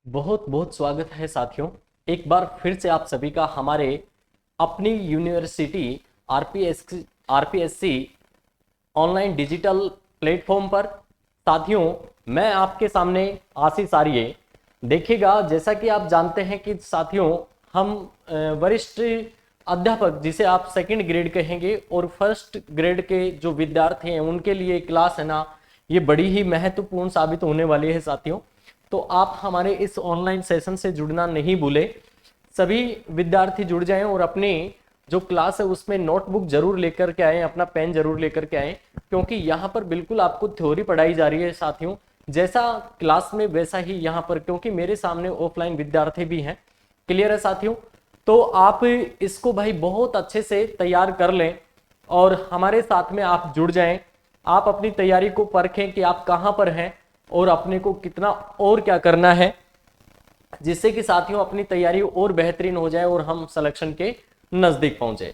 बहुत बहुत स्वागत है साथियों। एक बार फिर से आप सभी का हमारे अपनी university RPSC online digital platform पर। साथियों, मैं आपके सामने आशीष आर्य। देखिएगा, जैसा कि आप जानते हैं कि साथियों, हम वरिष्ठ अध्यापक, जिसे आप सेकंड ग्रेड कहेंगे, और फर्स्ट ग्रेड के जो विद्यार्थी हैं उनके लिए क्लास है ना, ये बड़ी ही महत्वपूर्ण साबित होने वाली है साथियों। तो आप हमारे इस ऑनलाइन सेशन से जुड़ना नहीं भूले। सभी विद्यार्थी जुड़ जाएं और अपनी जो क्लास है उसमें नोटबुक जरूर लेकर के आए, अपना पेन जरूर लेकर के आए, क्योंकि यहाँ पर बिल्कुल आपको थ्योरी पढ़ाई जा रही है साथियों। जैसा क्लास में वैसा ही यहाँ पर, क्योंकि मेरे सामने ऑफलाइन विद्यार्थी भी हैं। क्लियर है साथियों? तो आप इसको भाई बहुत अच्छे से तैयार कर लें और हमारे साथ में आप जुड़ जाएं। आप अपनी तैयारी को परखें कि आप कहाँ पर हैं और अपने को कितना और क्या करना है, जिससे कि साथियों अपनी तैयारी और बेहतरीन हो जाए और हम सिलेक्शन के नजदीक पहुंचे।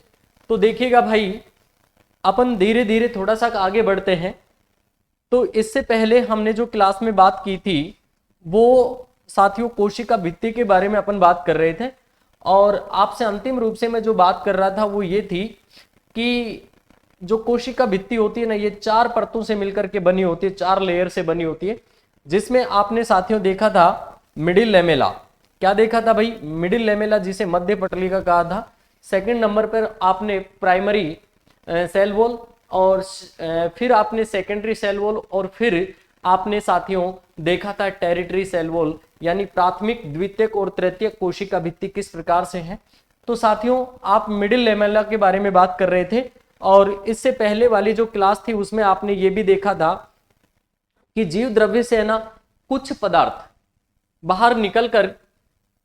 तो देखिएगा भाई, अपन धीरे धीरे थोड़ा सा आगे बढ़ते हैं। तो इससे पहले हमने जो क्लास में बात की थी वो साथियों कोशिका भित्ति के बारे में अपन बात कर रहे थे। और आपसे अंतिम रूप से मैं जो बात कर रहा था वो ये थी कि जो कोशिका भित्ति होती है ना, ये चार परतों से मिलकर के बनी होती है, चार लेयर से बनी होती है। जिसमें आपने साथियों देखा था मिडिल लेमेला। क्या देखा था भाई? मिडिल लेमेला, जिसे मध्य पटलिका कहा था। सेकंड नंबर पर आपने प्राइमरी सेल वॉल, और फिर आपने सेकेंडरी सेल वॉल, और फिर आपने साथियों देखा था टेरिटरी सेल वॉल, यानी प्राथमिक, द्वितीयक और तृतीयक कोशिका भित्ति किस प्रकार से है। तो साथियों, आप मिडिल लेमेला के बारे में बात कर रहे थे, और इससे पहले वाली जो क्लास थी उसमें आपने ये भी देखा था कि जीव द्रव्य से है ना कुछ पदार्थ बाहर निकलकर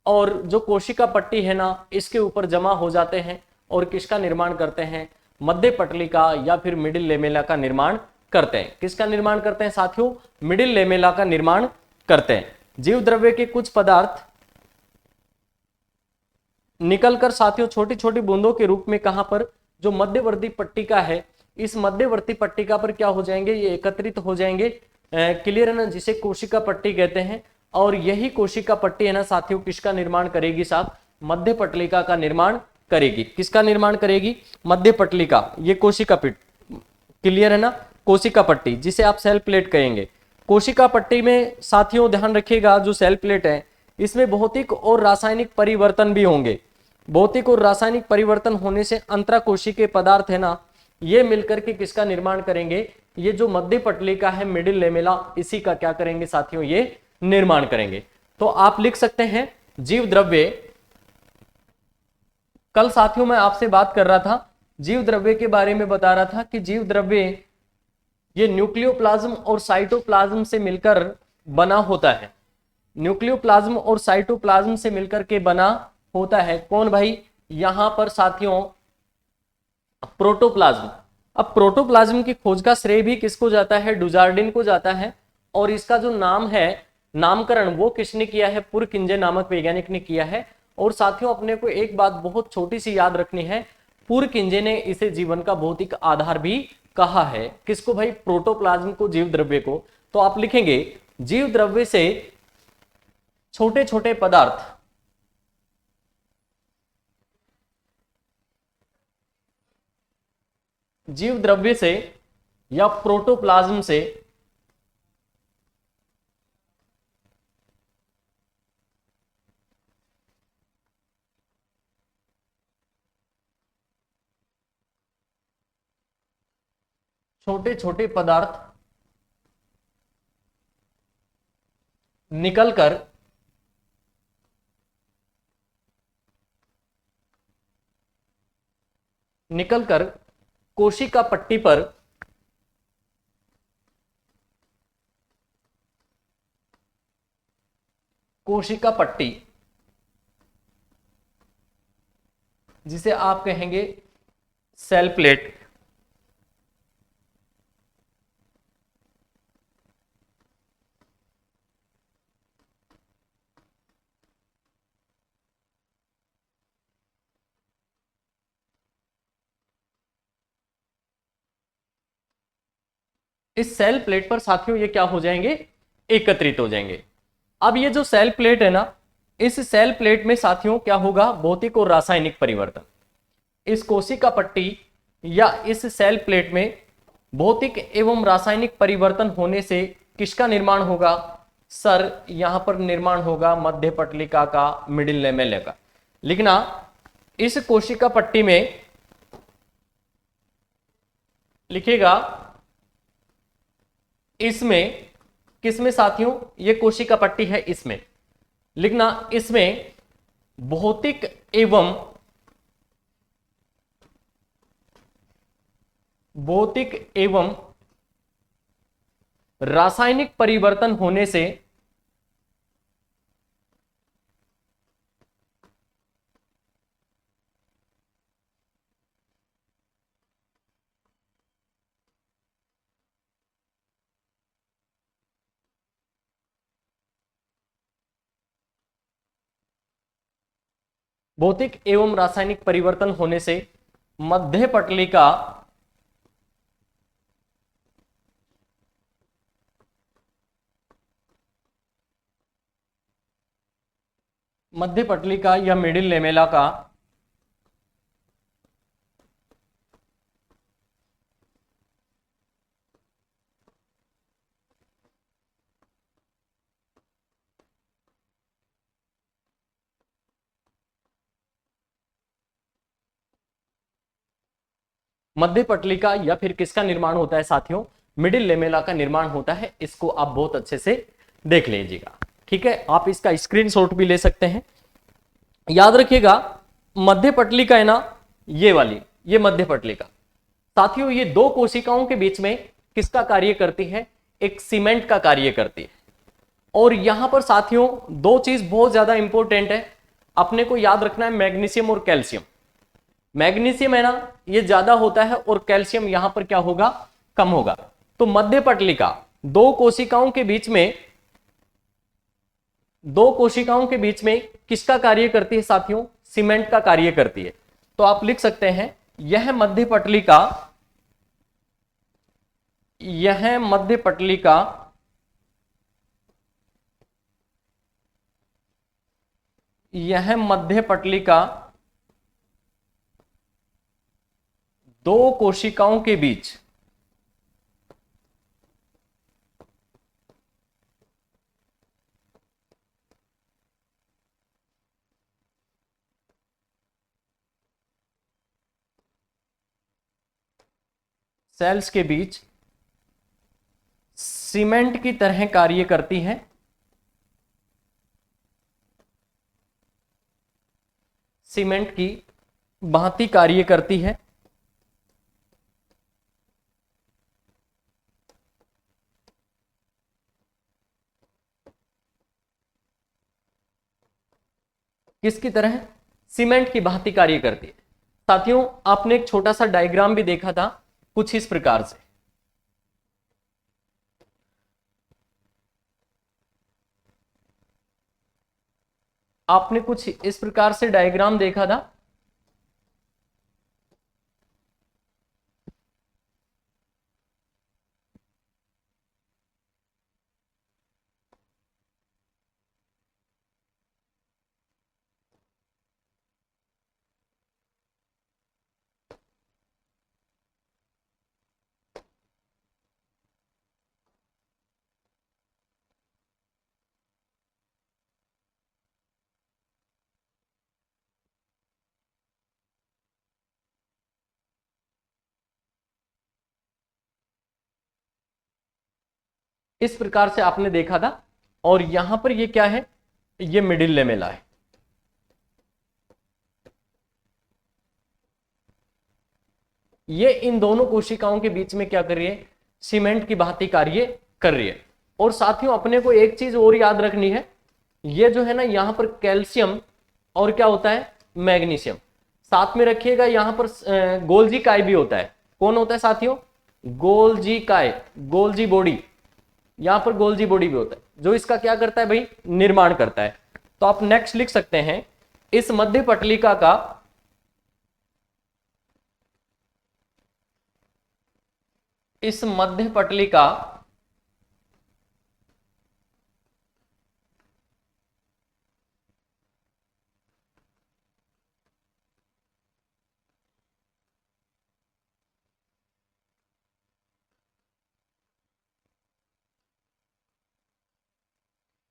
और जो कोशिका पट्टी है ना इसके ऊपर जमा हो जाते हैं और किसका निर्माण करते हैं? मध्य पटलिका या फिर मिडिल लेमेला का निर्माण करते हैं। किसका निर्माण करते हैं साथियों? मिडिल लेमेला का निर्माण करते हैं। जीव द्रव्य के कुछ पदार्थ निकलकर साथियों छोटी छोटी बूंदों के रूप में कहां पर? जो मध्यवर्ती पट्टिका है, इस मध्यवर्ती पट्टिका पर क्या हो जाएंगे? ये एकत्रित हो जाएंगे। क्लियर है ना, जिसे कोशिका पट्टी कहते हैं। और यही कोशिका पट्टी है ना साथियों किसका निर्माण करेगी? साथ मध्य पटलिका का निर्माण करेगी। किसका निर्माण करेगी? मध्य पटलिका, ये कोशिका पिट। क्लियर है ना? कोशिका पट्टी, जिसे आप सेल प्लेट कहेंगे। कोशिका पट्टी में साथियों ध्यान रखिएगा, जो सेल प्लेट है इसमें भौतिक और रासायनिक परिवर्तन भी होंगे। भौतिक और रासायनिक परिवर्तन होने से अंतराकोशिकीय पदार्थ है ना, ये मिलकर के किसका निर्माण करेंगे? ये जो मध्य पटलिका है, मिडिल लेमेला, इसी का क्या करेंगे साथियों? ये निर्माण करेंगे। तो आप लिख सकते हैं जीव द्रव्य। कल साथियों मैं आपसे बात कर रहा था, जीव द्रव्य के बारे में बता रहा था कि जीव द्रव्य ये न्यूक्लियोप्लाज्म और साइटोप्लाज्म से मिलकर बना होता है। न्यूक्लियोप्लाज्म और साइटोप्लाज्म से मिलकर के बना होता है। कौन भाई? यहां पर साथियों प्रोटोप्लाज्म। अब प्रोटोप्लाज्म की खोज का श्रेय भी किसको जाता है? डुजार्डिन को जाता है। और इसका जो नाम है, नामकरण, वो किसने किया है? पुरकिंजे नामक वैज्ञानिक ने किया है। और साथियों अपने को एक बात बहुत छोटी सी याद रखनी है, पुरकिंजे ने इसे जीवन का भौतिक आधार भी कहा है। किसको भाई? प्रोटोप्लाज्म को, जीव द्रव्य को। तो आप लिखेंगे जीव द्रव्य से छोटे छोटे पदार्थ जीव द्रव्य से या प्रोटोप्लाज्म से छोटे छोटे पदार्थ निकलकर निकलकर कोशिका पट्टी पर कोशिका पट्टी, जिसे आप कहेंगे सेल प्लेट, इस सेल प्लेट पर साथियों ये क्या हो जाएंगे? एकत्रित हो जाएंगे। अब ये जो सेल प्लेट है ना, इस सेल प्लेट में साथियों क्या होगा, भौतिक और रासायनिक परिवर्तन। इस कोशिका पट्टी या इस सेल प्लेट में भौतिक एवं रासायनिक परिवर्तन होने से किसका निर्माण होगा सर, यहां पर निर्माण होगा मध्य पटलिका का, मिडिल लेमेला का। लिखना, इस कोशिका पट्टी में लिखेगा, इसमें, किसमें साथियों, ये कोशिका पट्टी है, इसमें लिखना, इसमें भौतिक एवं रासायनिक परिवर्तन होने से भौतिक एवं रासायनिक परिवर्तन होने से मध्य पटलिका या मिडिल लेमेला का मध्य पटलिका या फिर किसका निर्माण होता है साथियों, मिडिल लेमेला का निर्माण होता है। इसको आप बहुत अच्छे से देख लीजिएगा, ठीक है। आप इसका स्क्रीनशॉट भी ले सकते हैं। याद रखिएगा, मध्य पटलिका है ना, ये वाली, ये मध्य पटलिका साथियों, ये दो कोशिकाओं के बीच में किसका कार्य करती है, एक सीमेंट का कार्य करती है। और यहां पर साथियों दो चीज बहुत ज्यादा इंपॉर्टेंट है, अपने को याद रखना है, मैग्नीशियम और कैल्शियम। मैग्नीशियम है ना, ये ज्यादा होता है और कैल्शियम यहां पर क्या होगा, कम होगा। तो मध्य पटलिका दो कोशिकाओं के बीच में किसका कार्य करती है साथियों, सीमेंट का कार्य करती है। तो आप लिख सकते हैं, यह मध्य पटलिका दो कोशिकाओं के बीच सेल्स के बीच सीमेंट की तरह कार्य करती है। सीमेंट की भांति कार्य करती है। किसकी तरह, सीमेंट की भांति कार्य करती है। साथियों आपने एक छोटा सा डायग्राम भी देखा था कुछ इस प्रकार से। आपने कुछ इस प्रकार से डायग्राम देखा था। इस प्रकार से आपने देखा था। और यहां पर ये क्या है, ये मिडिल लेमेला है। ये इन दोनों कोशिकाओं के बीच में क्या कर रही है, सीमेंट की भांति कार्य कर रही है। और साथियों अपने को एक चीज और याद रखनी है, ये जो है ना यहां पर कैल्शियम और क्या होता है, मैग्नीशियम। साथ में रखिएगा, यहां पर गोल्जी काय भी होता है। कौन होता है साथियों, गोल्जी काय, गोल्जी बॉडी। यहां पर गोल्जी बॉडी भी होता है जो इसका क्या करता है भाई, निर्माण करता है। तो आप नेक्स्ट लिख सकते हैं, इस मध्य पटलिका का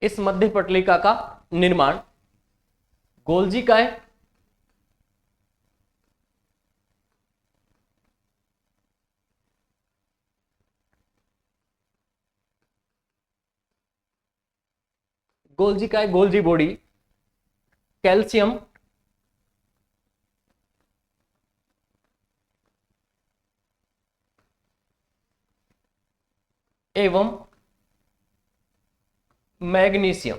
इस मध्य पटलिका का निर्माण गोल्जी काय गोल्जी बॉडी कैल्शियम एवं मैग्नीशियम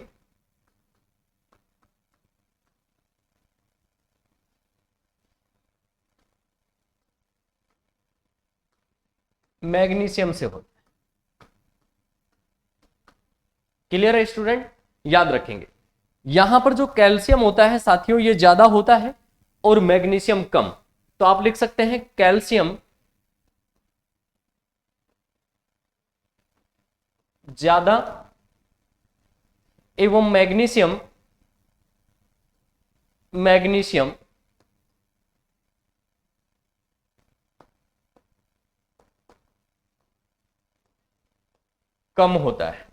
से होता है। क्लियर है स्टूडेंट? याद रखेंगे यहां पर जो कैल्शियम होता है साथियों ये ज्यादा होता है और मैग्नीशियम कम। तो आप लिख सकते हैं कैल्शियम ज्यादा एवं मैग्नीशियम कम होता है।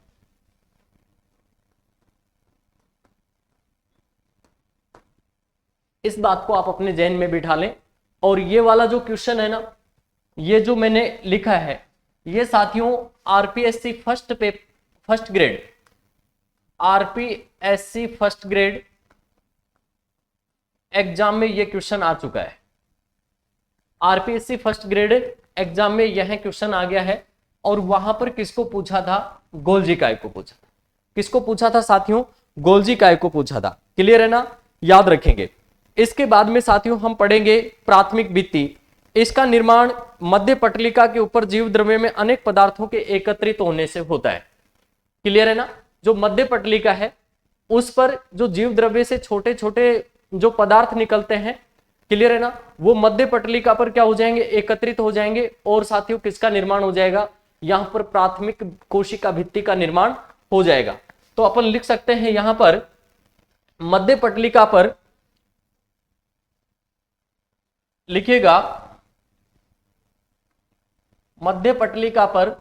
इस बात को आप अपने जहन में बिठा लें। और ये वाला जो क्वेश्चन है ना, ये जो मैंने लिखा है ये साथियों आरपीएससी फर्स्ट ग्रेड एग्जाम में ये क्वेश्चन आ चुका है। आरपीएससी फर्स्ट ग्रेड एग्जाम में यह क्वेश्चन आ गया है। और वहां पर किसको पूछा था? गोल्जी काय को पूछा था। किसको पूछा था साथियों? गोल्जी काय को पूछा था। क्लियर है ना? याद रखेंगे। इसके बाद में साथियों हम पढ़ेंगे प्राथमिक भित्ति। इसका निर्माण मध्य पटलिका के ऊपर जीव द्रव्य में अनेक पदार्थों के एकत्रित होने से होता है। क्लियर है ना? जो मध्य पटलिका है उस पर जो जीव द्रव्य से छोटे छोटे जो पदार्थ निकलते हैं, क्लियर है ना, वो मध्य पटलिका पर क्या हो जाएंगे? एकत्रित हो जाएंगे। और साथियों किसका निर्माण हो जाएगा? यहां पर प्राथमिक कोशिका भित्ति का निर्माण हो जाएगा। तो अपन लिख सकते हैं यहां पर मध्य पटलिका पर लिखिएगा, मध्य पटलिका पर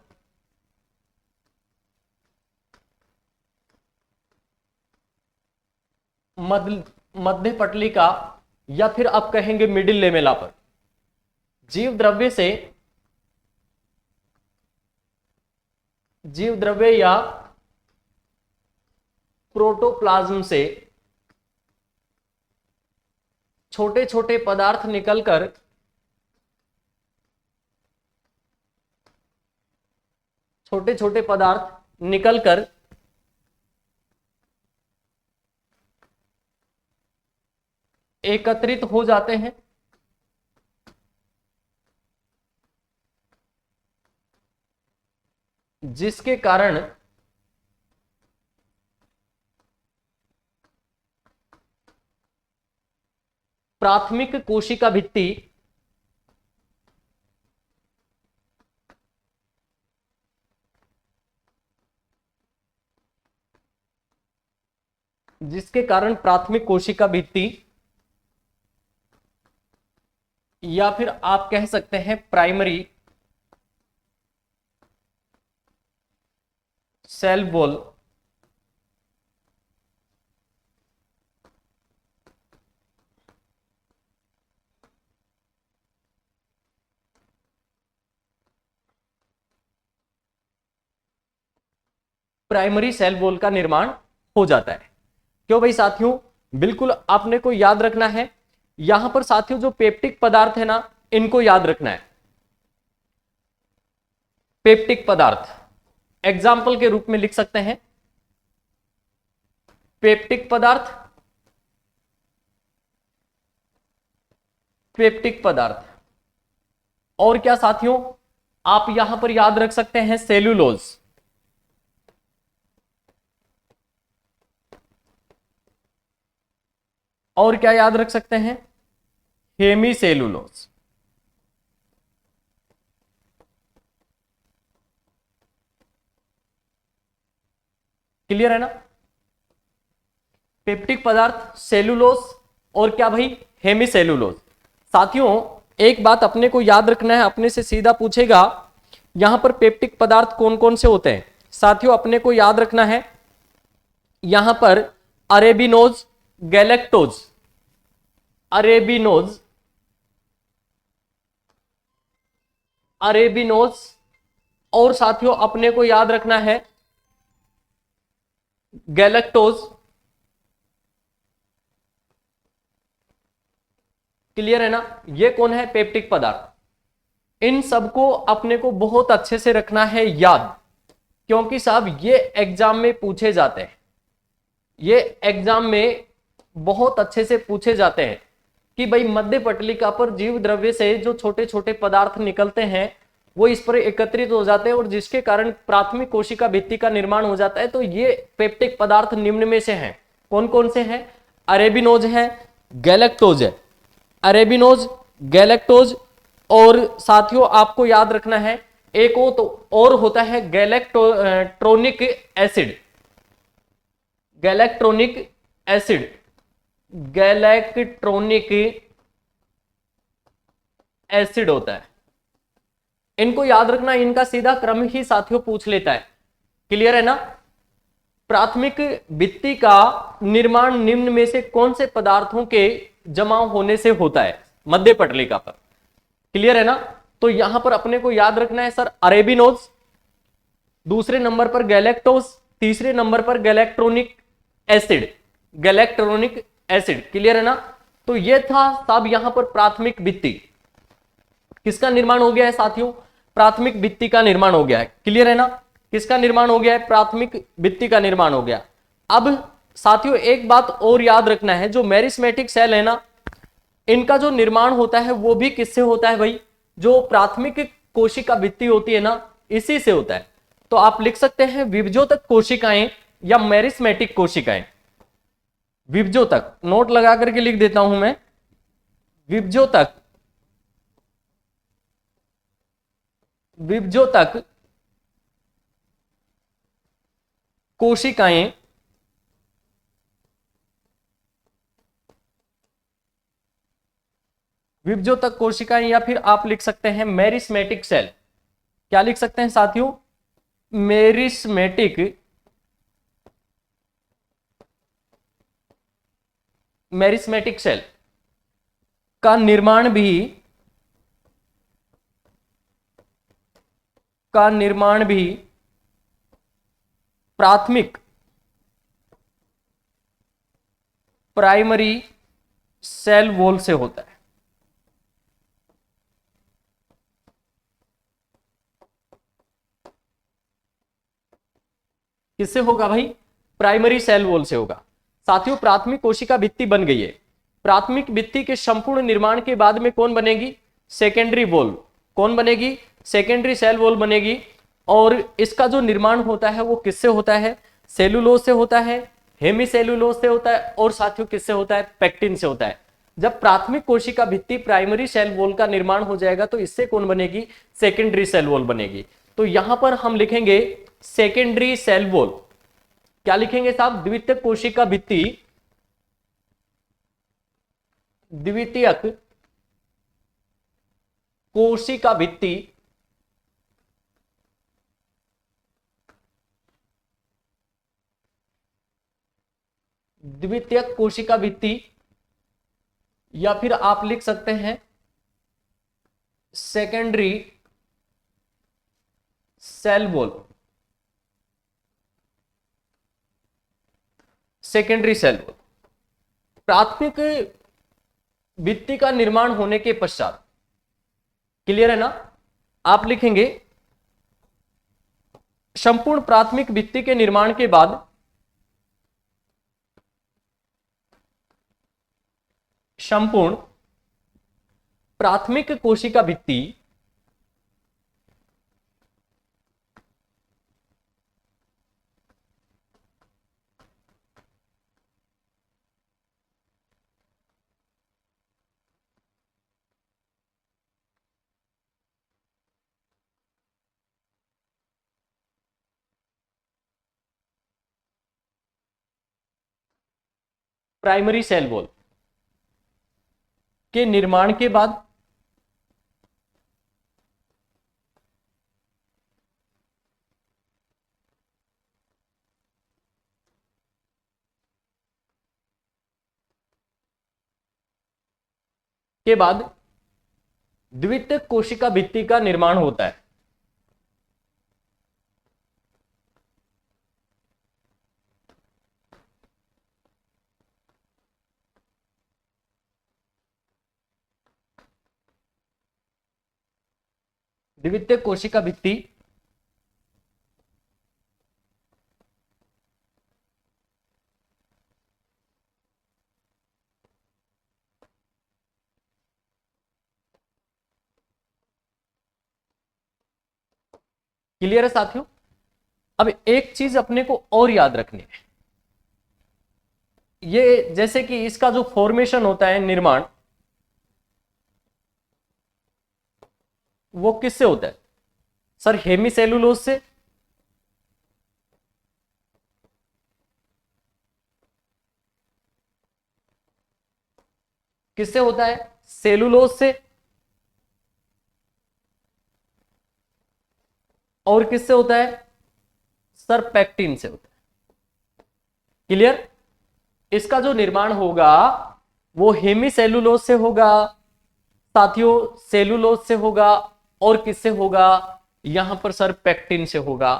मध्य पटलिका या फिर आप कहेंगे मिडिल लेमेला पर जीव द्रव्य या प्रोटोप्लाज्म से छोटे छोटे पदार्थ निकलकर एकत्रित हो जाते हैं। जिसके कारण प्राथमिक कोशिका भित्ति या फिर आप कह सकते हैं प्राइमरी सेल वॉल का निर्माण हो जाता है। क्यों भाई साथियों? बिल्कुल आपने को याद रखना है। यहां पर साथियों जो पेप्टिक पदार्थ है ना, इनको याद रखना है। पेप्टिक पदार्थ एग्जाम्पल के रूप में लिख सकते हैं पेप्टिक पदार्थ। और क्या साथियों आप यहां पर याद रख सकते हैं? सेल्यूलोज। और क्या याद रख सकते हैं? हेमीसेलुलोज। क्लियर है ना? पेप्टिक पदार्थ, सेलुलोज और क्या भाई? हेमीसेलुलोज। साथियों एक बात अपने को याद रखना है, अपने से सीधा पूछेगा यहां पर पेप्टिक पदार्थ कौन कौन से होते हैं। साथियों अपने को याद रखना है यहां पर अरेबिनोज, गैलेक्टोज, अरेबिनोज, अरेबिनोज, और साथियों अपने को याद रखना है गैलेक्टोज। क्लियर है ना? ये कौन है? पेप्टिक पदार्थ। इन सबको अपने को बहुत अच्छे से रखना है याद, क्योंकि साहब ये एग्जाम में पूछे जाते हैं, ये एग्जाम में बहुत अच्छे से पूछे जाते हैं कि भाई मध्य पटलिका पर जीव द्रव्य से जो छोटे छोटे पदार्थ निकलते हैं वो इस पर एकत्रित हो जाते हैं और जिसके कारण प्राथमिक कोशिका भित्ति का निर्माण हो जाता है। तो ये पेप्टिक पदार्थ निम्न में से हैं। कौन कौन से हैं? अरेबिनोज है, गैलेक्टोज है, अरेबिनोज, गैलेक्टोज, और साथियों आपको याद रखना है एक और होता है गैलेक्ट्रोनिक एसिड, गैलेक्ट्रोनिक एसिड, गैलेक्ट्रोनिक एसिड होता है। इनको याद रखना, इनका सीधा क्रम ही साथियों पूछ लेता है। क्लियर है ना? प्राथमिक भित्ति का निर्माण निम्न में से कौन से पदार्थों के जमाव होने से होता है मध्य पटलिका पर? क्लियर है ना? तो यहां पर अपने को याद रखना है सर अरेबिनोज, दूसरे नंबर पर गैलेक्टोज, तीसरे नंबर पर गैलेक्ट्रोनिक एसिड, गैलेक्ट्रोनिक एसिड। क्लियर है ना? तो ये था साहब यहां पर प्राथमिक भित्ति। किसका निर्माण हो गया है साथियों? प्राथमिक भित्ति का निर्माण हो गया है। क्लियर है ना? किसका निर्माण हो गया है? प्राथमिक भित्ति का निर्माण हो गया। अब साथियों एक बात और याद रखना है, जो मेरिस्मेटिक सेल है ना, इनका जो निर्माण होता है वो भी किससे होता है भाई? जो प्राथमिक कोशिका भित्ति होती है ना, इसी से होता है। तो आप लिख सकते हैं विभजोतक कोशिकाएं या मेरिस्मेटिक कोशिकाएं। विभजोतक नोट लगा करके लिख देता हूं मैं, विभजोतक, विभजोतक कोशिकाएं विभजोतक कोशिकाएं, या फिर आप लिख सकते हैं मेरिस्मेटिक सेल। क्या लिख सकते हैं साथियों? मेरिस्मेटिक, मेरिस्मेटिक सेल का निर्माण भी, का निर्माण भी प्राथमिक, प्राइमरी सेल वॉल से होता है। किससे होगा भाई? प्राइमरी सेल वॉल से होगा। साथियों प्राथमिक कोशिका भित्ति बन गई है। प्राथमिक भित्ति के संपूर्ण निर्माण के बाद में कौन बनेगी? Secondary wall. कौन बनेगी? सेकेंडरी सेल वॉल बनेगी। और इसका जो निर्माण होता है वो किससे होता है? सेलुलोज से होता है, हेमीसेलुलोज से होता है, और साथियों किससे होता है? पेक्टिन से होता है। जब प्राथमिक कोशिका भित्ति प्राइमरी सेल वॉल का निर्माण हो जाएगा तो इससे कौन बनेगी? सेकेंडरी सेल वॉल बनेगी। तो यहां पर हम लिखेंगे सेकेंडरी सेल वॉल। क्या लिखेंगे साहब? द्वितीयक कोशिका भित्ति, द्वितीयक कोशिका भित्ति द्वितीयक कोशिका भित्ति, या फिर आप लिख सकते हैं secondary cell wall, secondary cell wall. प्राथमिक भित्ति का निर्माण होने के पश्चात, क्लियर है ना, आप लिखेंगे संपूर्ण प्राथमिक भित्ति के निर्माण के बाद संपूर्ण प्राथमिक कोशिका भित्ति प्राइमरी सेल वॉल के निर्माण के बाद के बाद द्वितीयक कोशिका भित्ति का निर्माण होता है। द्वितीयक कोशिका भित्ति क्लियर है साथियों। अब एक चीज अपने को और याद रखनी है, ये जैसे कि इसका जो फॉर्मेशन होता है, निर्माण, वो किससे होता है सर? हेमीसेलुलोज से। किससे होता है? सेलुलोज से। और किससे होता है सर? पैक्टिन से होता है। क्लियर? इसका जो निर्माण होगा वो हेमीसेलुलोज से होगा साथियों, सेलुलोज से होगा, और किससे होगा? यहां पर सर पैक्टिन से होगा।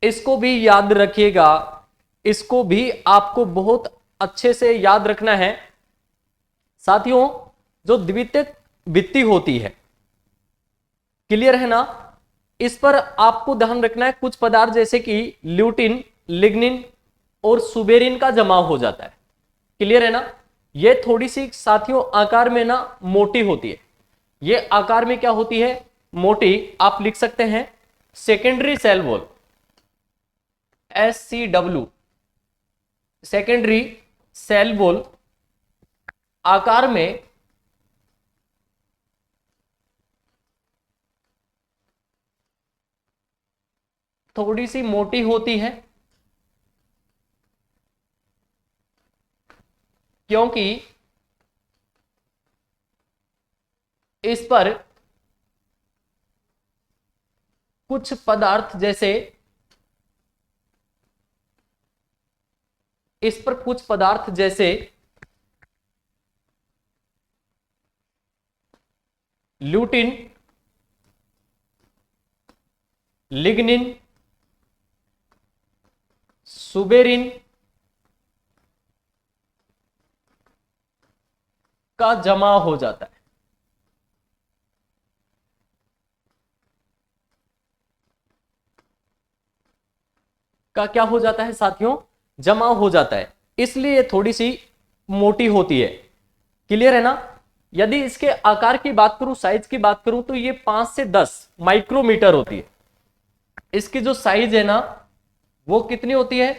इसको भी याद रखिएगा, इसको भी आपको बहुत अच्छे से याद रखना है साथियों। जो द्वितीयक भित्ति होती है, क्लियर है ना, इस पर आपको ध्यान रखना है, कुछ पदार्थ जैसे कि ल्यूटिन, लिग्निन और सुबेरिन का जमाव हो जाता है। क्लियर है ना। ये थोड़ी सी साथियों आकार में ना मोटी होती है, ये आकार में क्या होती है? मोटी। आप लिख सकते हैं secondary cell wall, SCW, secondary cell wall आकार में थोड़ी सी मोटी होती है, क्योंकि इस पर कुछ पदार्थ जैसे, इस पर कुछ पदार्थ जैसे ल्यूटिन, लिग्निन, सुबेरिन का जमाव हो जाता है। का क्या हो जाता है साथियों? जमाव हो जाता है, इसलिए ये थोड़ी सी मोटी होती है। क्लियर है ना। यदि इसके आकार की बात करूं, साइज की बात करूं, तो ये 5 से 10 माइक्रोमीटर होती है। इसकी जो साइज है ना वो कितनी होती है?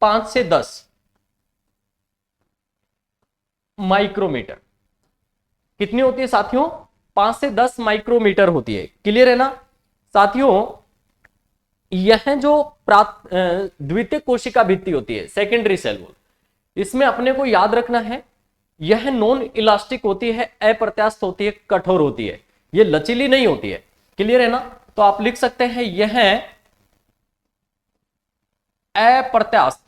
5 से 10 माइक्रोमीटर। कितनी होती है साथियों? 5 से 10 माइक्रोमीटर होती है। क्लियर है ना साथियों। यह जो द्वितीयक कोशिका भित्ति होती है, सेकेंडरी सेल वॉल, इसमें अपने को याद रखना है यह नॉन इलास्टिक होती है, अप्रत्यास्थ होती है, कठोर होती है, ये लचीली नहीं होती है। क्लियर है ना। तो आप लिख सकते हैं यह अप्रत्यास्थ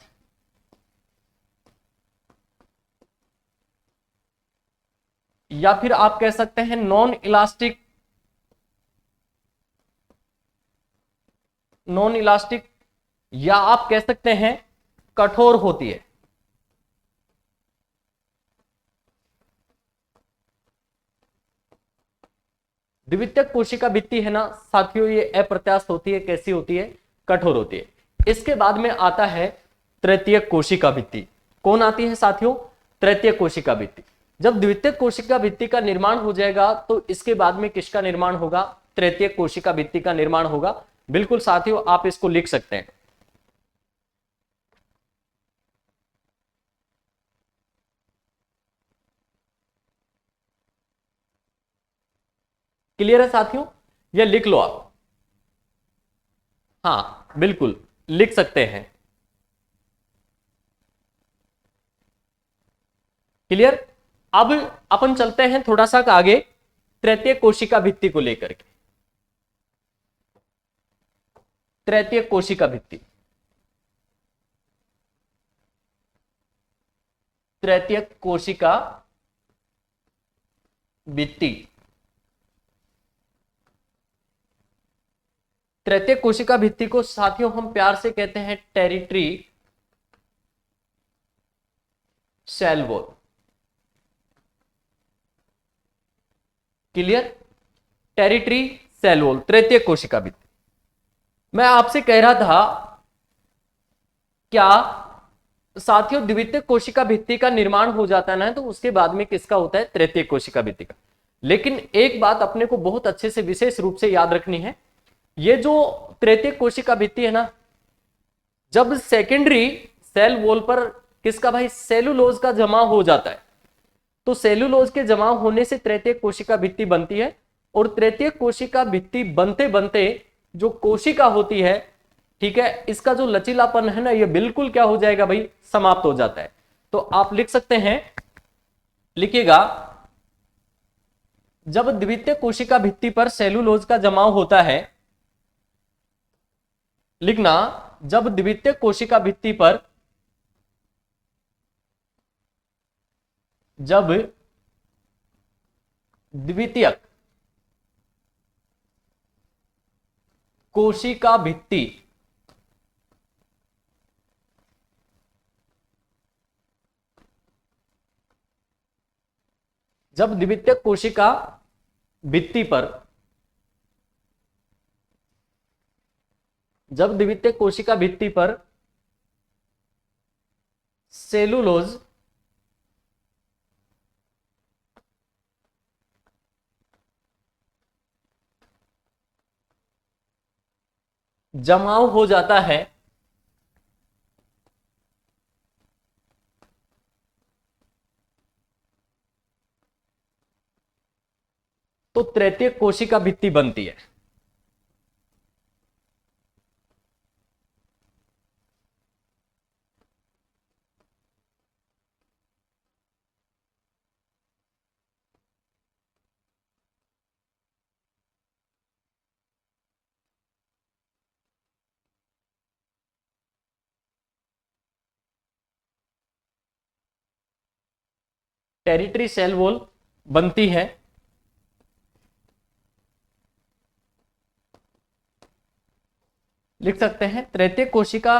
या फिर आप कह सकते हैं नॉन इलास्टिक, नॉन इलास्टिक, या आप कह सकते हैं कठोर होती है। द्वितीयक कोशिका भित्ति है ना साथियों, ये अप्रत्यास्थ होती है। कैसी होती है? कठोर होती है। इसके बाद में आता है तृतीयक कोशिका भित्ति। कौन आती है साथियों? तृतीयक कोशिका भित्ति। जब द्वितीयक कोशिका भित्ति का निर्माण हो जाएगा तो इसके बाद में किसका निर्माण होगा? तृतीयक कोशिका भित्ति का निर्माण होगा। बिल्कुल साथियों, आप इसको लिख सकते हैं। क्लियर है साथियों? ये लिख लो आप। हाँ बिल्कुल लिख सकते हैं। क्लियर। अब अपन चलते हैं थोड़ा सा आगे तृतीयक कोशिका भित्ति को लेकर के। तृतीयक कोशिका भित्ति, तृतीयक कोशिका भित्ति, तृतीय कोशिका भित्ति को साथियों हम प्यार से कहते हैं tertiary cell wall. Clear? Tertiary cell wall, तृतीय कोशिका भित्ति। मैं आपसे कह रहा था क्या साथियों द्वितीय कोशिका भित्ति का निर्माण हो जाता है ना, तो उसके बाद में किसका होता है? तृतीय कोशिका भित्ति का। लेकिन एक बात अपने को बहुत अच्छे से विशेष रूप से याद रखनी है, ये जो तृतीय कोशिका भित्ति है ना, जब सेकेंडरी सेल वॉल पर किसका भाई? सेलुलोज का जमा हो जाता है, तो सेलुलोज के जमा होने से तृतीय कोशिका भित्ति बनती है। और तृतीय कोशिका भित्ति बनते बनते जो कोशिका होती है, ठीक है, इसका जो लचीलापन है ना, ये बिल्कुल क्या हो जाएगा भाई? समाप्त हो जाता है। तो आप लिख सकते हैं, लिखिएगा, जब द्वितीय कोशिका भित्ति पर सेलुलोज का जमाव होता है, लिखना, जब द्वितीय कोशिका भित्ति पर, जब द्वितीयक कोशिका भित्ति जब द्वितीय कोशिका भित्ति पर, जब द्वितीय कोशिका भित्ति पर सेलुलोज जमाव हो जाता है, तो तृतीय कोशिका भित्ति बनती है। टेरिटरी सेल वॉल बनती है, लिख सकते हैं तृतीय कोशिका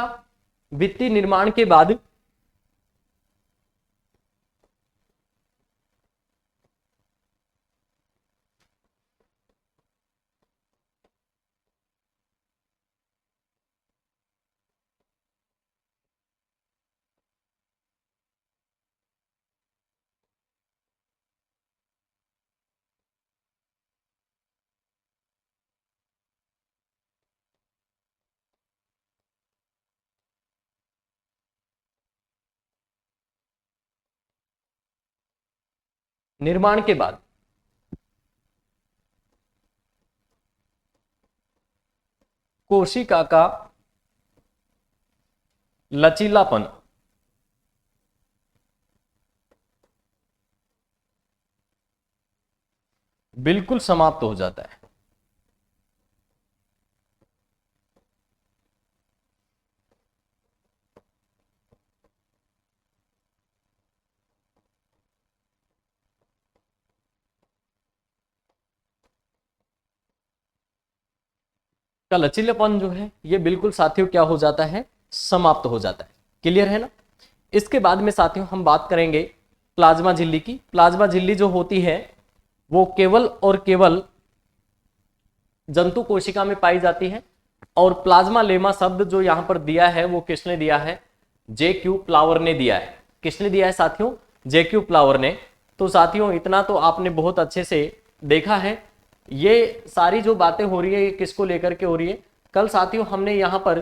भित्ति निर्माण के बाद निर्माण के बाद कोशिका का लचीलापन बिल्कुल समाप्त हो जाता है। का लचीलापन जो है ये बिल्कुल साथियों क्या हो जाता है? समाप्त हो जाता है। क्लियर है ना? इसके बाद में साथियों हम बात करेंगे प्लाज्मा झिल्ली की। प्लाज्मा झिल्ली जो होती है वो केवल और केवल जंतु कोशिका में पाई जाती है। और प्लाज्मा लेमा शब्द जो यहां पर दिया है वो किसने दिया है? जे.क्यू. प्लावर ने दिया है। किसने दिया है साथियों? जे.क्यू. प्लावर ने। तो साथियों इतना तो आपने बहुत अच्छे से देखा है। ये सारी जो बातें हो रही है ये किसको लेकर के हो रही है? कल साथियों हमने यहाँ पर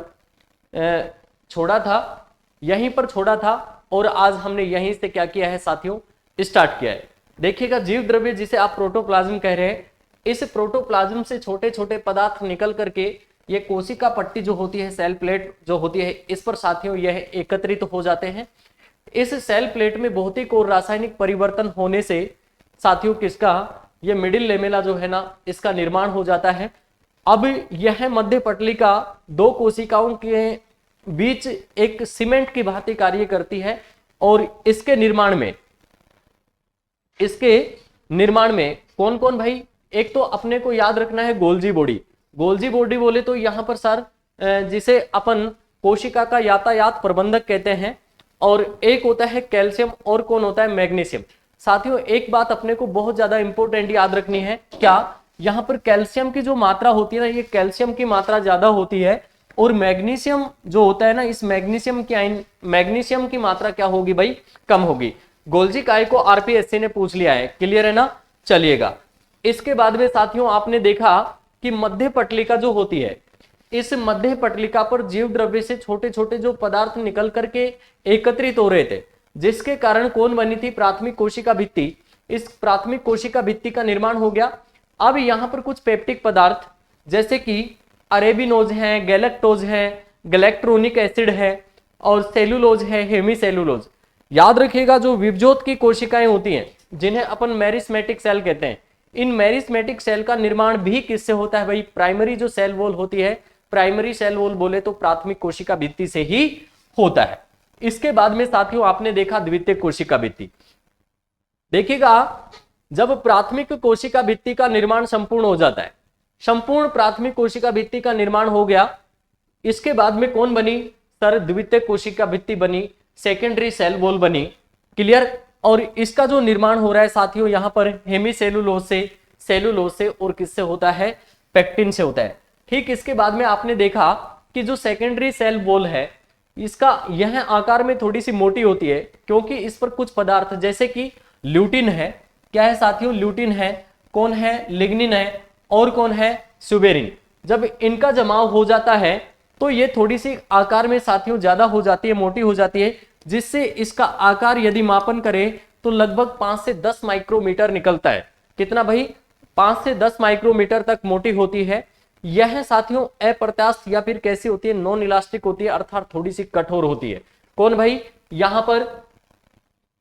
छोड़ा था, यहीं पर छोड़ा था, और आज हमने यहीं से क्या किया है साथियों? स्टार्ट किया है। देखिएगा, जीव द्रव्य जिसे आप प्रोटोप्लाज्म कह रहे हैं, इस प्रोटोप्लाज्म से छोटे छोटे पदार्थ निकल करके ये कोशिका पट्टी जो होती है, सेल प्लेट जो होती है, इस पर साथियों यह एकत्रित हो जाते हैं। इस सेल प्लेट में भौतिक और रासायनिक परिवर्तन होने से साथियों किसका? ये मिडिल लेमेला जो है ना, इसका निर्माण हो जाता है। अब यह मध्य पटली का दो कोशिकाओं के बीच एक सीमेंट की भांति कार्य करती है, और इसके निर्माण में, इसके निर्माण में कौन कौन भाई, एक तो अपने को याद रखना है गोल्जी बॉडी। गोल्जी बॉडी बोले तो यहाँ पर सर जिसे अपन कोशिका का यातायात प्रबंधक कहते हैं, और एक होता है कैल्शियम और कौन होता है मैग्नीशियम। साथियों एक बात अपने को बहुत ज्यादा इंपॉर्टेंट याद रखनी है, क्या यहाँ पर कैल्शियम की जो मात्रा होती है ना, ये कैल्शियम की मात्रा ज्यादा होती है, और मैग्नीशियम जो होता है ना, इस मैग्नीशियम की मात्रा क्या होगी भाई, कम होगी। गोल्जी काय को आरपीएससी ने पूछ लिया है, क्लियर है ना। चलिएगा इसके बाद में साथियों आपने देखा कि मध्य पटलिका जो होती है, इस मध्य पटलिका पर जीव द्रव्य से छोटे छोटे जो पदार्थ निकल करके एकत्रित हो रहे थे, जिसके कारण कौन बनी थी, प्राथमिक कोशिका भित्ति। इस प्राथमिक कोशिका भित्ति का निर्माण हो गया। अब यहाँ पर कुछ पेप्टिक पदार्थ जैसे कि अरेबिनोज है, गैलेक्टोज है, गैलेक्ट्रोनिक एसिड है, और सेलुलोज है, हेमीसेलुलोज। याद रखिएगा जो विभजोत की कोशिकाएं होती हैं, जिन्हें अपन मेरिस्मेटिक सेल कहते हैं, इन मेरिस्मेटिक सेल का निर्माण भी किससे होता है भाई, प्राइमरी जो सेल वॉल होती है, प्राइमरी सेल वॉल बोले तो प्राथमिक कोशिका भित्ति से ही होता है। इसके बाद में साथियों आपने देखा द्वितीयक कोशिका भित्ति। देखिएगा जब प्राथमिक कोशिका भित्ति का निर्माण संपूर्ण हो जाता है, संपूर्ण प्राथमिक कोशिका भित्ति का निर्माण हो गया, इसके बाद में कौन बनी सर, द्वितीयक कोशिका भित्ति बनी, सेकेंडरी सेल वॉल बनी, क्लियर। और इसका जो निर्माण हो रहा है साथियों यहाँ पर हेमीसेलुलोज से, सेलुलोज से, और किससे होता है, पेक्टिन से होता है। ठीक इसके बाद में आपने देखा कि जो सेकेंडरी सेल वॉल है, इसका यह आकार में थोड़ी सी मोटी होती है, क्योंकि इस पर कुछ पदार्थ जैसे कि ल्यूटिन है, क्या है साथियों, ल्यूटिन है, कौन है, लिग्निन है, और कौन है, सुबेरिन। जब इनका जमाव हो जाता है तो ये थोड़ी सी आकार में साथियों ज्यादा हो जाती है, मोटी हो जाती है, जिससे इसका आकार यदि मापन करें तो लगभग 5 से 10 माइक्रोमीटर निकलता है। कितना भाई, 5 से 10 माइक्रोमीटर तक मोटी होती है। यह साथियों अप्रत्यास्थ या फिर कैसी होती है, नॉन इलास्टिक होती है, अर्थात थोड़ी सी कठोर होती है। कौन भाई, यहां पर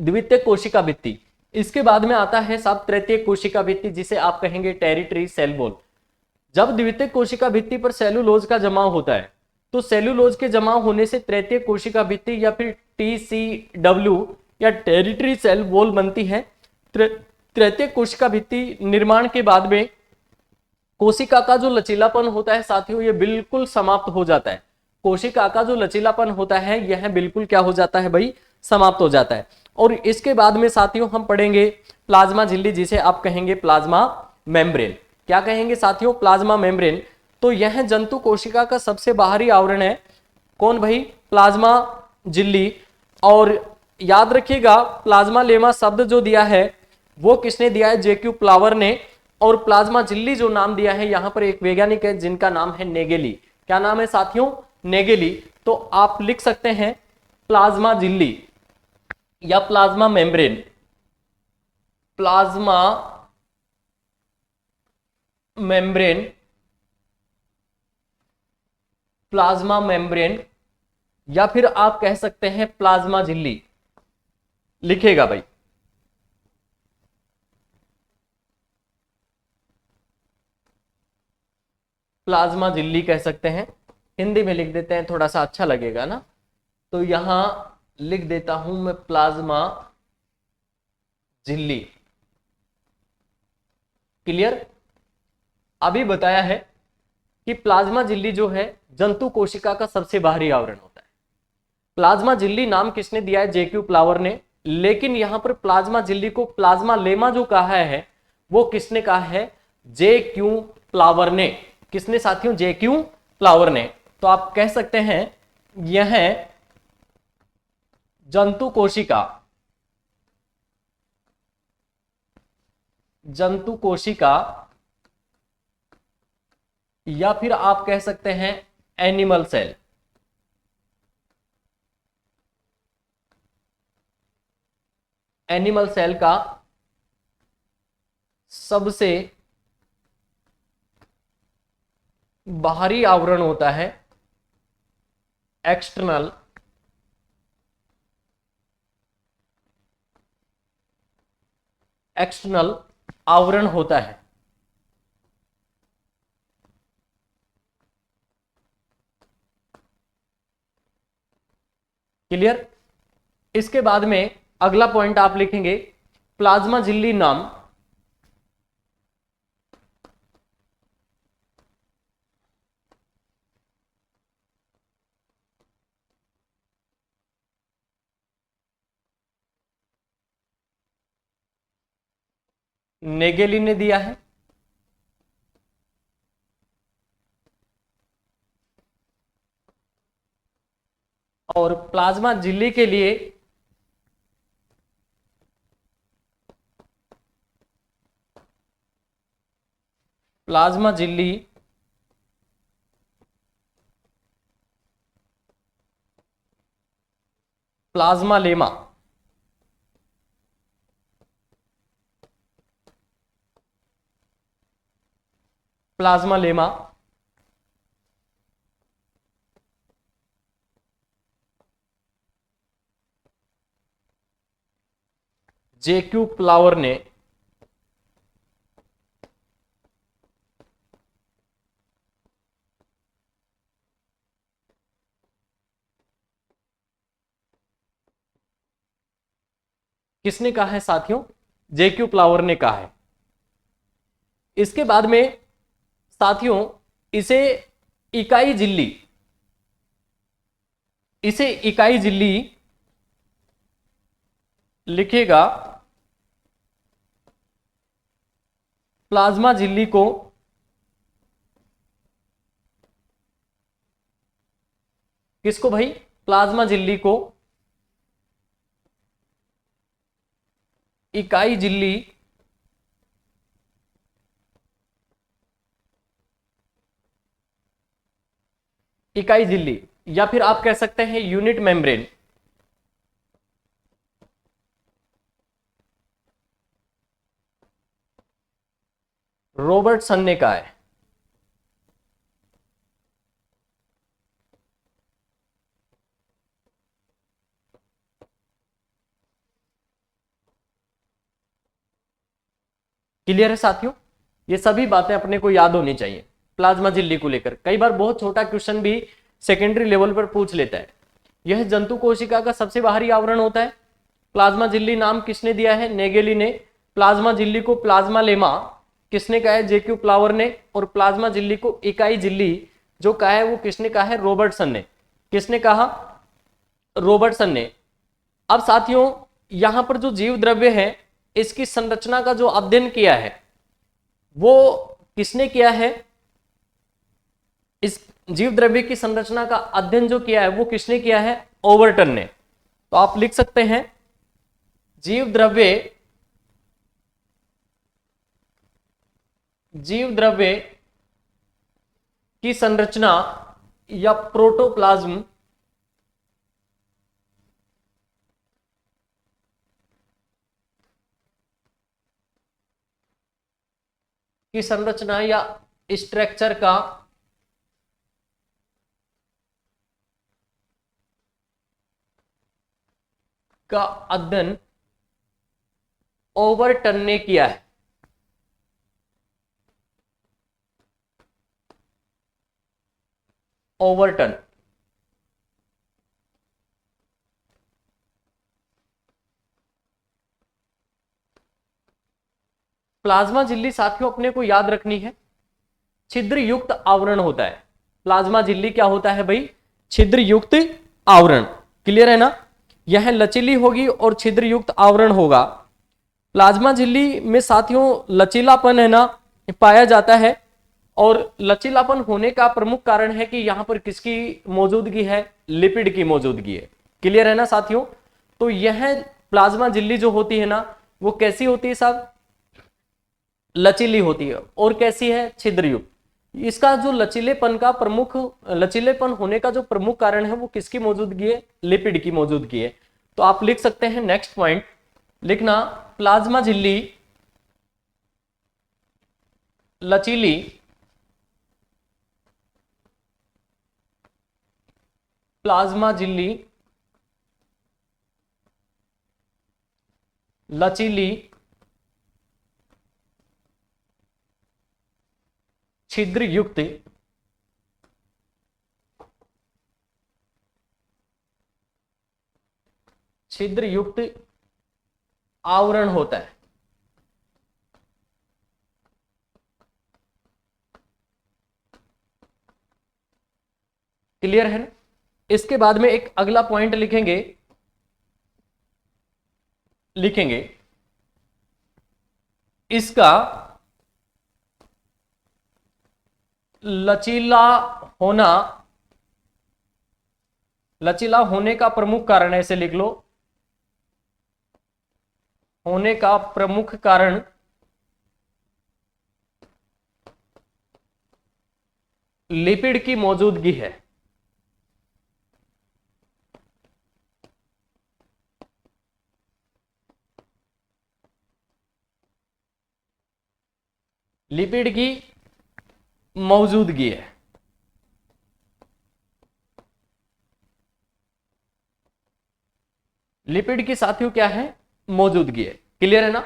द्वितीयक कोशिका भित्ति। इसके बाद में आता है साहब तृतीयक कोशिका भित्ति, जिसे आप कहेंगे टेरिटरी सेल वॉल। जब द्वितीयक कोशिका भित्ति पर सेलुलोज का जमाव होता है, तो सेलुलोज के जमाव होने से तृतीयक कोशिका भित्ति या फिर TCW या टेरिटरी सेल वॉल बनती है। तृतीयक कोशिका भित्ति निर्माण के बाद में कोशिका का जो लचीलापन होता है साथियों, ये बिल्कुल समाप्त हो जाता है। कोशिका का जो लचीलापन होता है यह बिल्कुल क्या हो जाता है भाई, समाप्त हो जाता है। और इसके बाद में साथियों हम पढ़ेंगे प्लाज्मा झिल्ली, जिसे आप कहेंगे प्लाज्मा मेम्ब्रेन। क्या कहेंगे साथियों, प्लाज्मा मेम्ब्रेन। तो यह जंतु कोशिका का सबसे बाहरी आवरण है, कौन भाई, प्लाज्मा झिल्ली। और याद रखिएगा प्लाज्मा लेमा शब्द जो दिया है वो किसने दिया है, JQ प्लावर ने। और प्लाज्मा झिल्ली जो नाम दिया है, यहां पर एक वैज्ञानिक है जिनका नाम है नेगेली। क्या नाम है साथियों, नेगेली। तो आप लिख सकते हैं प्लाज्मा झिल्ली या plasma membrane, plasma membrane, plasma membrane, या फिर आप कह सकते हैं प्लाज्मा झिल्ली, लिखेगा भाई। प्लाज्मा झिल्ली कह सकते हैं, हिंदी में लिख देते हैं, थोड़ा सा अच्छा लगेगा ना। तो यहां लिख देता हूं मैं प्लाज्मा झिल्ली, क्लियर। अभी बताया है कि प्लाज्मा झिल्ली जो है जंतु कोशिका का सबसे बाहरी आवरण होता है। प्लाज्मा झिल्ली नाम किसने दिया है, JQ प्लावर ने। लेकिन यहां पर प्लाज्मा झिल्ली को प्लाज्मा लेमा जो कहा है वो किसने कहा है, JQ प्लावर ने। किसने साथियों, JQ प्लावर ने। तो आप कह सकते हैं यह जंतु कोशिका, जंतु कोशिका या फिर आप कह सकते हैं एनिमल सेल, एनिमल सेल का सबसे बाहरी आवरण होता है एक्सटर्नल आवरण होता है। क्लियर। इसके बाद में अगला पॉइंट आप लिखेंगे प्लाज्मा झिल्ली नाम नेगेली ने दिया है। और प्लाज्मा झिल्ली के लिए प्लाज्मा झिल्ली plasmalemma plasmalemma J Q Plowe ने किसने कहा है साथियों? जेक्यू प्लावर ने कहा है। इसके बाद में साथियों इसे इकाई झिल्ली लिखेगा। प्लाज्मा झिल्ली को किसको भाई? प्लाज्मा झिल्ली को इकाई झिल्ली या फिर आप कह सकते हैं यूनिट मेम्ब्रेन। रॉबर्टसन ने कहा है। क्लियर है साथियों? ये सभी बातें अपने को याद होनी चाहिए प्लाज्मा झिल्ली को लेकर। कई बार बहुत छोटा क्वेश्चन भी सेकेंडरी लेवल पर पूछ लेता है। यह जंतु कोशिका का सबसे बाहरी आवरण होता है। प्लाज्मा झिल्ली नाम किसने दिया है? नेगेली ने। प्लाज्मा झिल्ली को प्लाज्मा लेमा किसने कहा है? जेक्यू प्लावर ने। और प्लाज्मा झिल्ली को इकाई झिल्ली जो कहा है वो किसने कहा है? रॉबर्टसन ने। किसने कहा? रॉबर्टसन ने। अब साथियों यहां पर जो जीव द्रव्य है इसकी संरचना का जो अध्ययन किया है वो किसने किया है? इस जीव द्रव्य की संरचना का अध्ययन जो किया है वो किसने किया है? ओवरटन ने। तो आप लिख सकते हैं जीव द्रव्य की संरचना या प्रोटोप्लाज्म की संरचना या स्ट्रक्चर का अध्ययन ओवरटन ने किया है। ओवरटन। प्लाज्मा झिल्ली साथियों अपने को याद रखनी है छिद्र युक्त आवरण होता है। प्लाज्मा झिल्ली क्या होता है भाई? छिद्र युक्त आवरण। क्लियर है ना? यह लचीली होगी और छिद्र युक्त आवरण होगा। प्लाज्मा झिल्ली में साथियों लचीलापन है ना पाया जाता है। और लचीलापन होने का प्रमुख कारण है कि यहां पर किसकी मौजूदगी है? लिपिड की मौजूदगी है। क्लियर है ना साथियों? तो यह प्लाज्मा झिल्ली जो होती है ना वो कैसी होती है साहब? लचीली होती है। और कैसी है? छिद्रयुक्त। इसका जो लचीलेपन होने का जो प्रमुख कारण है वो किसकी मौजूदगी है? लिपिड की मौजूदगी है। तो आप लिख सकते हैं नेक्स्ट पॉइंट लिखना, प्लाज्मा झिल्ली लचीली प्लाज्मा झिल्ली लचीली छिद्र युक्त आवरण होता है। क्लियर है ना? इसके बाद में एक अगला पॉइंट लिखेंगे इसका लचीला होना, लचीला होने का प्रमुख कारण, ऐसे लिख लो, होने का प्रमुख कारण लिपिड की मौजूदगी है। लिपिड की मौजूदगी है। लिपिड की साथियों क्या है? मौजूदगी है। क्लियर है ना?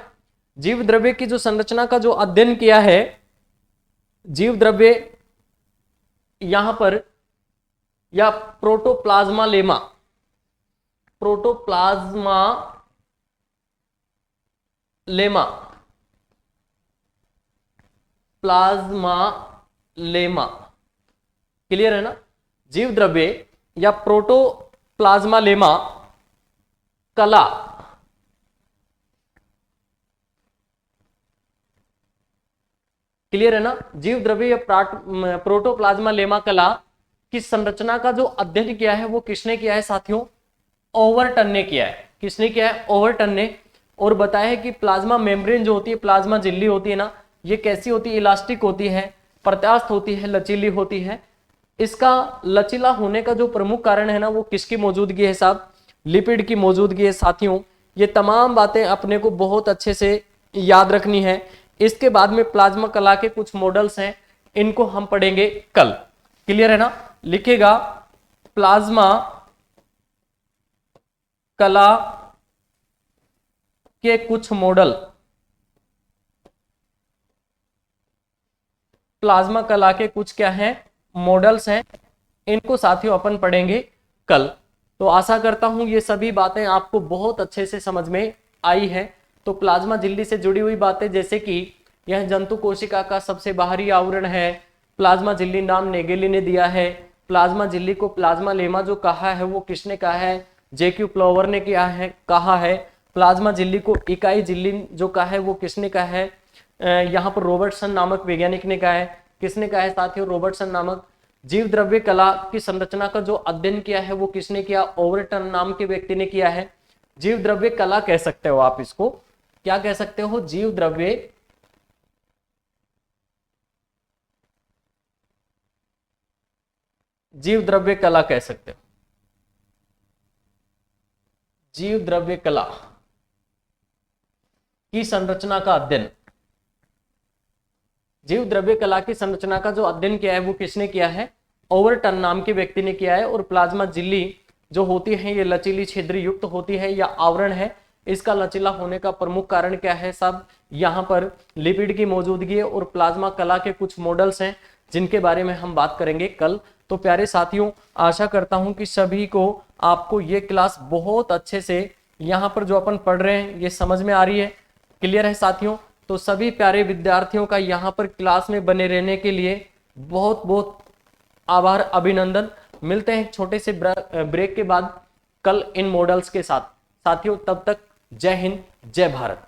जीव द्रव्य की जो संरचना का जो अध्ययन किया है, जीव द्रव्य यहां पर, या protoplasmalemma, protoplasmalemma, plasmalemma, clear है ना? जीव द्रव्य या प्रोटोप्लाज्मा लेमा कला, क्लियर है ना? जीव द्रव्य या प्रोटोप्लाज्मा लेमा कला की संरचना का जो अध्ययन किया है वो किसने किया है साथियों? ओवरटन ने किया है। किसने किया है? ओवरटन ने। और बताया है कि प्लाज्मा मेम्ब्रेन जो होती है, प्लाज्मा झिल्ली होती है ना, ये कैसी होती है? इलास्टिक होती है, प्रत्यास्थ होती है, लचीली होती है। इसका लचीला होने का जो प्रमुख कारण है ना, वो किसकी मौजूदगी है साहब? लिपिड की मौजूदगी है साथियों। ये तमाम बातें अपने को बहुत अच्छे से याद रखनी है। इसके बाद में प्लाज्मा कला के कुछ मॉडल्स हैं, इनको हम पढ़ेंगे कल। क्लियर है ना? लिखेगा प्लाज्मा कला के कुछ मॉडल, प्लाज्मा कला के कुछ क्या हैं? मॉडल्स हैं। इनको साथियों अपन पढ़ेंगे कल। तो आशा करता हूं ये सभी बातें आपको बहुत अच्छे से समझ में आई है। तो प्लाज्मा झिल्ली से जुड़ी हुई बातें, जैसे कि यह जंतु कोशिका का सबसे बाहरी आवरण है, प्लाज्मा झिल्ली नाम नेगेली ने दिया है। प्लाज्मा झिल्ली को प्लाज्मा लेमा जो कहा है वो किसने कहा है? जेक्यू प्लोवर ने कहा है। प्लाज्मा झिल्ली को इकाई झिल्ली जो कहा है वो किसने कहा है? यहाँ पर रॉबर्टसन नामक वैज्ञानिक ने कहा है। किसने कहा है साथियों? रॉबर्टसन नामक। जीव द्रव्य कला की संरचना का जो अध्ययन किया है वो किसने किया? ओवरटन नाम के व्यक्ति ने किया है। जीव द्रव्य कला कह सकते हो आप इसको, क्या कह सकते हो? जीव द्रव्य कला कह सकते हो। जीव द्रव्य कला की संरचना का अध्ययन, जीव द्रव्य कला की संरचना का जो अध्ययन किया है वो किसने किया है? ओवरटन नाम के व्यक्ति ने किया है। और प्लाज्मा झिल्ली जो होती है ये लचीली छिद्र युक्त होती है या आवरण है। इसका लचीला होने का प्रमुख कारण क्या है साहब? यहाँ पर लिपिड की मौजूदगी है। और प्लाज्मा कला के कुछ मॉडल्स हैं जिनके बारे में हम बात करेंगे कल। तो प्यारे साथियों, आशा करता हूं कि सभी को, आपको ये क्लास बहुत अच्छे से यहाँ पर जो अपन पढ़ रहे हैं ये समझ में आ रही है। क्लियर है साथियों? तो सभी प्यारे विद्यार्थियों का यहाँ पर क्लास में बने रहने के लिए बहुत बहुत आभार, अभिनंदन। मिलते हैं एक छोटे से ब्रेक के बाद कल इन मॉडल्स के साथ साथियों। तब तक जय हिंद, जय भारत।